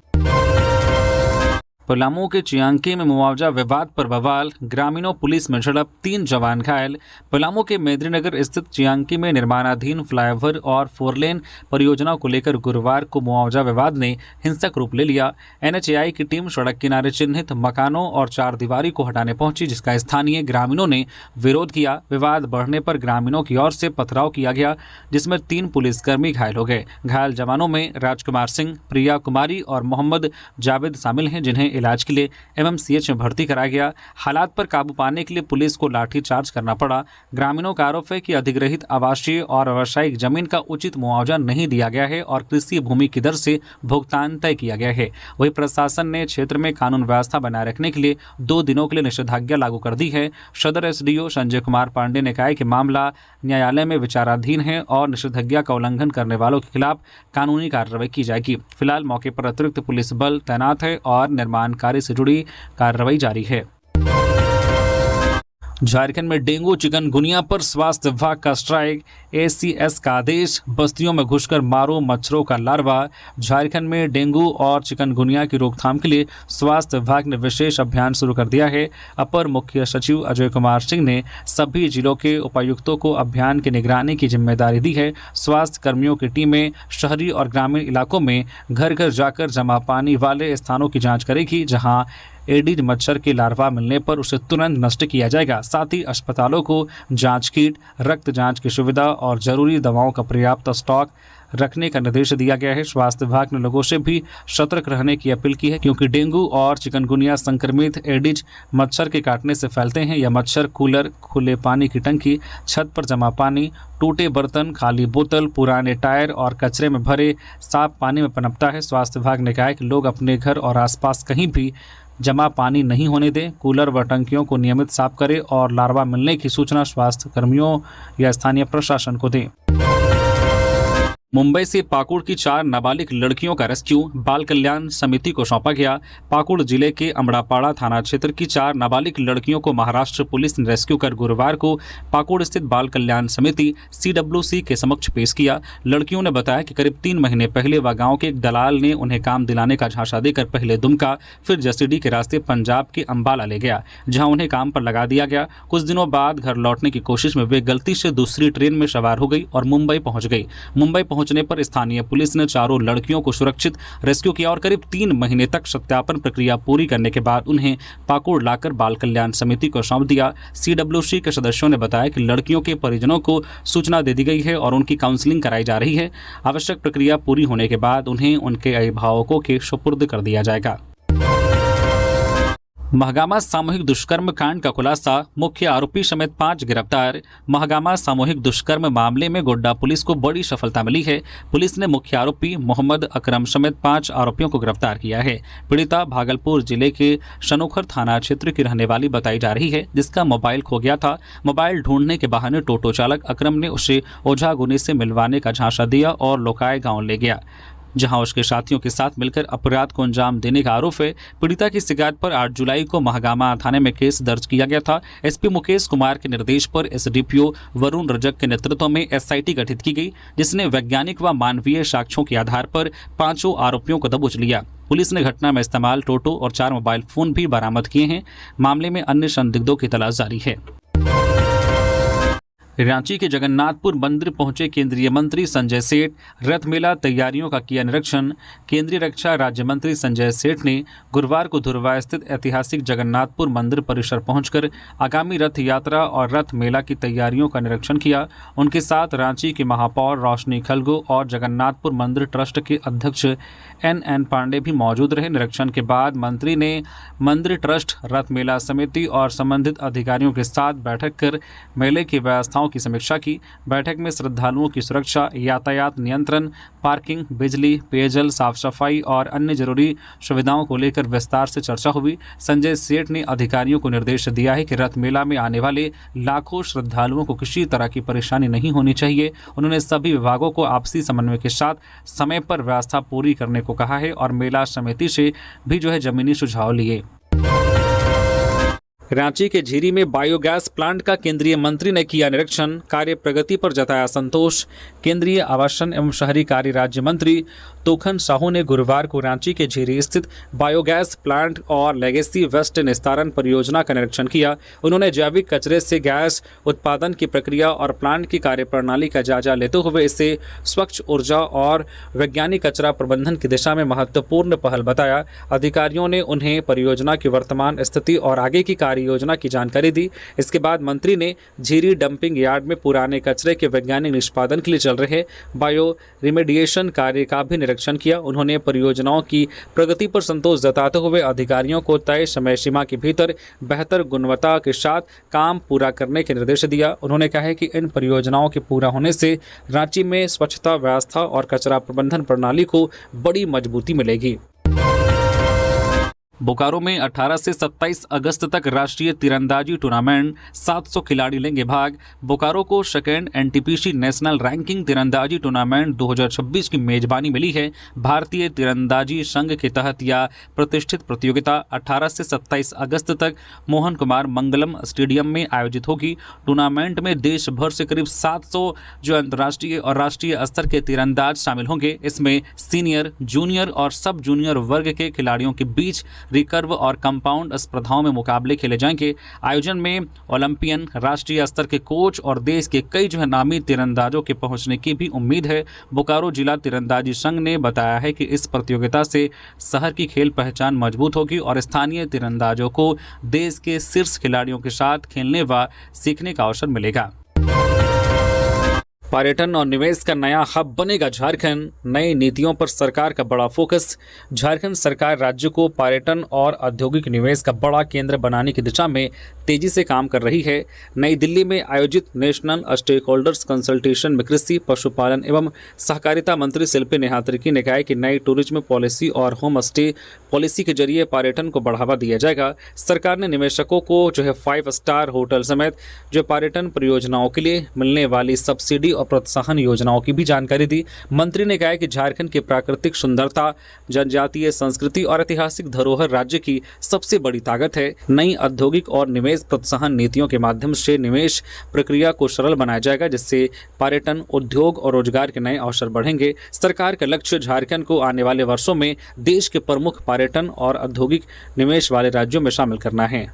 पलामू के चियांकी में मुआवजा विवाद पर बवाल, ग्रामीणों पुलिस में झड़प, 3 जवान घायल। पलामू के मेदिनीनगर स्थित चियांकी में निर्माणाधीन फ्लाईओवर और 4 लेन परियोजना को लेकर गुरुवार को मुआवजा विवाद ने हिंसक रूप ले लिया। एनएचएआई की टीम सड़क किनारे चिन्हित मकानों और 4 दीवारी को हटाने पहुंची, जिसका स्थानीय ग्रामीणों ने विरोध किया। विवाद बढ़ने पर ग्रामीणों की ओर से पथराव किया गया, जिसमें 3 पुलिसकर्मी घायल हो गए। घायल जवानों में राजकुमार सिंह, प्रिया कुमारी और मोहम्मद जावेद शामिल हैं, जिन्हें इलाज के लिए एमएमसीएच में भर्ती कराया गया। हालात पर काबू पाने के लिए पुलिस को लाठीचार्ज करना पड़ा। ग्रामीणों का आरोप है कि अधिग्रहित आवासीय और व्यावसायिक जमीन का उचित मुआवजा नहीं दिया गया है और कृषि भूमि की दर से भुगतान तय किया गया है। वहीं प्रशासन ने क्षेत्र में कानून व्यवस्था बनाए रखने के लिए 2 दिनों के लिए निषेधाज्ञा लागू कर दी है। सदर एसडीओ संजय कुमार पांडे ने कहा कि मामला न्यायालय में विचाराधीन है और निषेधाज्ञा का उल्लंघन करने वालों के खिलाफ कानूनी कार्रवाई की जाएगी। फिलहाल मौके पर अतिरिक्त पुलिस बल तैनात है और निर्माण कार्य से जुड़ी कार्रवाई जारी है। झारखंड में डेंगू चिकनगुनिया पर स्वास्थ्य विभाग का स्ट्राइक, एसीएस का आदेश, बस्तियों में घुसकर मारो मच्छरों का लार्वा। झारखंड में डेंगू और चिकनगुनिया की रोकथाम के लिए स्वास्थ्य विभाग ने विशेष अभियान शुरू कर दिया है। अपर मुख्य सचिव अजय कुमार सिंह ने सभी जिलों के उपायुक्तों को अभियान की निगरानी की जिम्मेदारी दी है। स्वास्थ्य कर्मियों की टीमें शहरी और ग्रामीण इलाकों में घर घर जाकर जमा पानी वाले स्थानों की जाँच करेगी, जहाँ एडिज मच्छर के लार्वा मिलने पर उसे तुरंत नष्ट किया जाएगा। साथ ही अस्पतालों को जांच किट, रक्त जांच की सुविधा और जरूरी दवाओं का पर्याप्त स्टॉक रखने का निर्देश दिया गया है। स्वास्थ्य विभाग ने लोगों से भी सतर्क रहने की अपील की है, क्योंकि डेंगू और चिकनगुनिया संक्रमित एडिज मच्छर के काटने से फैलते हैं। यह मच्छर कूलर, खुले पानी की टंकी, छत पर जमा पानी, टूटे बर्तन, खाली बोतल, पुराने टायर और कचरे में भरे साफ पानी में पनपता है। स्वास्थ्य विभाग ने कहा है कि लोग अपने घर और आसपास कहीं भी जमा पानी नहीं होने दें, कूलर व टंकियों को नियमित साफ करें और लार्वा मिलने की सूचना स्वास्थ्य कर्मियों या स्थानीय प्रशासन को दें। मुंबई से पाकुड़ की 4 नाबालिग लड़कियों का रेस्क्यू बाल कल्याण समिति को सौंपा गया। पाकुड़ जिले के अमड़ापाड़ा थाना क्षेत्र की 4 नाबालिग लड़कियों को महाराष्ट्र पुलिस ने रेस्क्यू कर गुरुवार को पाकुड़ स्थित बाल कल्याण समिति CWC के समक्ष पेश किया। लड़कियों ने बताया कि करीब 3 महीने पहले वह गांव के एक दलाल ने उन्हें काम दिलाने का झांसा देकर पहले दुमका, फिर जसीडीह के रास्ते पंजाब के अंबाला ले गया, जहाँ उन्हें काम पर लगा दिया गया। कुछ दिनों बाद घर लौटने की कोशिश में वे गलती से दूसरी ट्रेन में सवार हो गई और मुंबई पहुंच गई। मुंबई पहुंचने पर स्थानीय पुलिस ने चारों लड़कियों को सुरक्षित रेस्क्यू किया और करीब 3 महीने तक सत्यापन प्रक्रिया पूरी करने के बाद उन्हें पाकुड़ लाकर बाल कल्याण समिति को सौंप दिया। CWC के सदस्यों ने बताया कि लड़कियों के परिजनों को सूचना दे दी गई है और उनकी काउंसलिंग कराई जा रही है। आवश्यक प्रक्रिया पूरी होने के बाद उन्हें उनके अभिभावकों के सुपुर्द कर दिया जाएगा। महगामा सामूहिक दुष्कर्म कांड का खुलासा, मुख्य आरोपी समेत 5 गिरफ्तार। महगामा सामूहिक दुष्कर्म मामले में गोड्डा पुलिस को बड़ी सफलता मिली है। पुलिस ने मुख्य आरोपी मोहम्मद अकरम समेत 5 आरोपियों को गिरफ्तार किया है। पीड़िता भागलपुर जिले के शनोखर थाना क्षेत्र की रहने वाली बताई जा रही है, जिसका मोबाइल खो गया था। मोबाइल ढूंढने के बहाने टोटो चालक अकरम ने उसे ओझागुनी से मिलवाने का झांसा दिया और लोकाय गाँव ले गया, जहां उसके साथियों के साथ मिलकर अपराध को अंजाम देने का आरोप है। पीड़िता की शिकायत पर 8 जुलाई को महागामा थाने में केस दर्ज किया गया था। SP मुकेश कुमार के निर्देश पर SDPO वरुण रजक के नेतृत्व में SIT गठित की गई, जिसने वैज्ञानिक व मानवीय साक्ष्यों के आधार पर 5 आरोपियों को दबोच लिया। पुलिस ने घटना में इस्तेमाल टोटो और 4 मोबाइल फोन भी बरामद किए हैं। मामले में अन्य संदिग्धों की तलाश जारी है। रांची के जगन्नाथपुर मंदिर पहुंचे केंद्रीय मंत्री संजय सेठ, रथ मेला तैयारियों का किया निरीक्षण। केंद्रीय रक्षा राज्य मंत्री संजय सेठ ने गुरुवार को धुरवा स्थित ऐतिहासिक जगन्नाथपुर मंदिर परिसर पहुंचकर आगामी रथ यात्रा और रथ मेला की तैयारियों का निरीक्षण किया। उनके साथ रांची के महापौर रोशनी खलगो और जगन्नाथपुर मंदिर ट्रस्ट के अध्यक्ष NN पांडे भी मौजूद रहे। निरीक्षण के बाद मंत्री ने मंदिर ट्रस्ट, रथ मेला समिति और संबंधित अधिकारियों के साथ बैठक कर मेले की व्यवस्थाओं की समीक्षा की। बैठक में श्रद्धालुओं की सुरक्षा, यातायात नियंत्रण, पार्किंग, बिजली, पेयजल, साफ सफाई और अन्य जरूरी सुविधाओं को लेकर विस्तार से चर्चा हुई। संजय सेठ ने अधिकारियों को निर्देश दिया है कि रथ मेला में आने वाले लाखों श्रद्धालुओं को किसी तरह की परेशानी नहीं होनी चाहिए। उन्होंने सभी विभागों को आपसी समन्वय के साथ समय पर व्यवस्था पूरी करने को कहा है और मेला समिति से भी जमीनी सुझाव लिए। रांची के झीरी में बायोगैस प्लांट का केंद्रीय मंत्री ने किया निरीक्षण, कार्य प्रगति पर जताया संतोष। केंद्रीय आवासन एवं शहरी कार्य राज्य मंत्री तोखन साहू ने गुरुवार को रांची के झीरी स्थित बायोगैस प्लांट और लेगेसी वेस्ट निस्तारण परियोजना का निरीक्षण किया। उन्होंने जैविक कचरे से गैस उत्पादन की प्रक्रिया और प्लांट की कार्यप्रणाली का जायजा लेते हुए इसे स्वच्छ ऊर्जा और वैज्ञानिक कचरा प्रबंधन की दिशा में महत्वपूर्ण पहल बताया। अधिकारियों ने उन्हें परियोजना की वर्तमान स्थिति और आगे की कार्य योजना की जानकारी दी। इसके बाद मंत्री ने झीरी डंपिंग यार्ड में पुराने कचरे के वैज्ञानिक निष्पादन के लिए चल रहे बायो रिमेडिएशन कार्य का भी निरीक्षण किया। उन्होंने परियोजनाओं की प्रगति पर संतोष जताते हुए अधिकारियों को तय समय सीमा के भीतर बेहतर गुणवत्ता के साथ काम पूरा करने के निर्देश दिया। उन्होंने कहा है कि इन परियोजनाओं के पूरा होने से रांची में स्वच्छता व्यवस्था और कचरा प्रबंधन प्रणाली को बड़ी मजबूती मिलेगी। बोकारो में 18 से 27 अगस्त तक राष्ट्रीय तीरंदाजी टूर्नामेंट, 700 खिलाड़ी लेंगे भाग। बोकारो को सेकेंड NTPC नेशनल रैंकिंग तीरंदाजी टूर्नामेंट 2026 की मेजबानी मिली है। भारतीय तीरंदाजी संघ के तहत यह प्रतिष्ठित प्रतियोगिता 18 से 27 अगस्त तक मोहन कुमार मंगलम स्टेडियम में आयोजित होगी। टूर्नामेंट में देश भर से करीब 700 अंतर्राष्ट्रीय और राष्ट्रीय स्तर के तीरंदाज शामिल होंगे। इसमें सीनियर, जूनियर और सब जूनियर वर्ग के खिलाड़ियों के बीच रिकर्व और कंपाउंड स्पर्धाओं में मुकाबले खेले जाएंगे। आयोजन में ओलंपियन, राष्ट्रीय स्तर के कोच और देश के कई नामी तीरंदाजों के पहुंचने की भी उम्मीद है। बोकारो जिला तीरंदाजी संघ ने बताया है कि इस प्रतियोगिता से शहर की खेल पहचान मजबूत होगी और स्थानीय तीरंदाजों को देश के शीर्ष खिलाड़ियों के साथ खेलने व सीखने का अवसर मिलेगा। पर्यटन और निवेश का नया हब बनेगा झारखंड, नई नीतियों पर सरकार का बड़ा फोकस। झारखंड सरकार राज्य को पर्यटन और औद्योगिक निवेश का बड़ा केंद्र बनाने की दिशा में तेजी से काम कर रही है। नई दिल्ली में आयोजित नेशनल स्टेक होल्डर्स कंसल्टेशन में कृषि, पशुपालन एवं सहकारिता मंत्री शिल्पी नेहात्रिकी ने कहा कि नई टूरिज्म पॉलिसी और होम स्टे पॉलिसी के जरिए पर्यटन को बढ़ावा दिया जाएगा। सरकार ने निवेशकों को 5 स्टार होटल समेत पर्यटन परियोजनाओं के लिए मिलने वाली सब्सिडी और प्रोत्साहन योजनाओं की भी जानकारी दी। मंत्री ने कहा कि झारखंड की प्राकृतिक सुंदरता, जनजातीय संस्कृति और ऐतिहासिक धरोहर राज्य की सबसे बड़ी ताकत है। नई औद्योगिक और निवेश प्रोत्साहन नीतियों के माध्यम से निवेश प्रक्रिया को सरल बनाया जाएगा, जिससे पर्यटन, उद्योग और रोजगार के नए अवसर बढ़ेंगे। सरकार का लक्ष्य झारखंड को आने वाले वर्षों में देश के प्रमुख पर्यटन और औद्योगिक निवेश वाले राज्यों में शामिल करना है।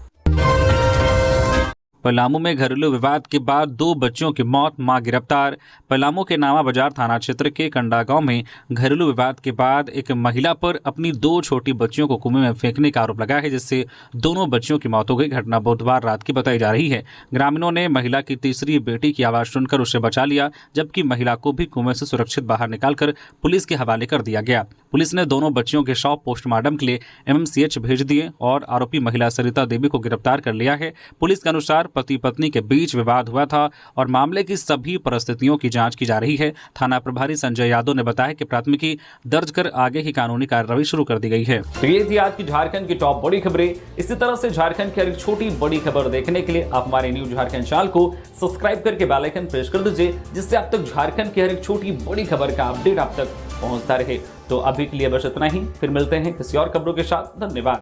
पलामू में घरेलू विवाद के बाद 2 बच्चियों की मौत, मां गिरफ्तार। पलामू के नामा बाजार थाना क्षेत्र के कंडा गांव में घरेलू विवाद के बाद एक महिला पर अपनी 2 छोटी बच्चियों को कुएं में फेंकने का आरोप लगा है, जिससे दोनों बच्चियों की मौत हो गई। घटना बुधवार रात की बताई जा रही है। ग्रामीणों ने महिला की तीसरी बेटी की आवाज सुनकर उसे बचा लिया, जबकि महिला को भी कुएं से सुरक्षित बाहर निकालकर पुलिस के हवाले कर दिया गया। पुलिस ने दोनों बच्चियों के शव पोस्टमार्टम के लिए MMCH भेज दिए और आरोपी महिला सरिता देवी को गिरफ्तार कर लिया है। पुलिस के अनुसार पति पत्नी के बीच विवाद हुआ था और मामले की सभी परिस्थितियों की जांच की जा रही है। थाना प्रभारी संजय यादव ने बताया कि प्राथमिकी दर्ज कर आगे की कानूनी कार्रवाई शुरू कर दी गई है। तो ये थी आज की झारखंड की टॉप बड़ी खबरें। इसी तरह से झारखंड की हर एक छोटी बड़ी खबर देखने के लिए आप हमारे न्यूज झारखंड चैनल को सब्सक्राइब करके बेल आइकन प्रेस कर दीजिए, जिससे आप तक झारखंड की हर एक छोटी बड़ी खबर का अपडेट आप तक पहुंचता रहे। तो अभी के लिए बस इतना ही, फिर मिलते हैं किसी और खबरों के साथ। धन्यवाद।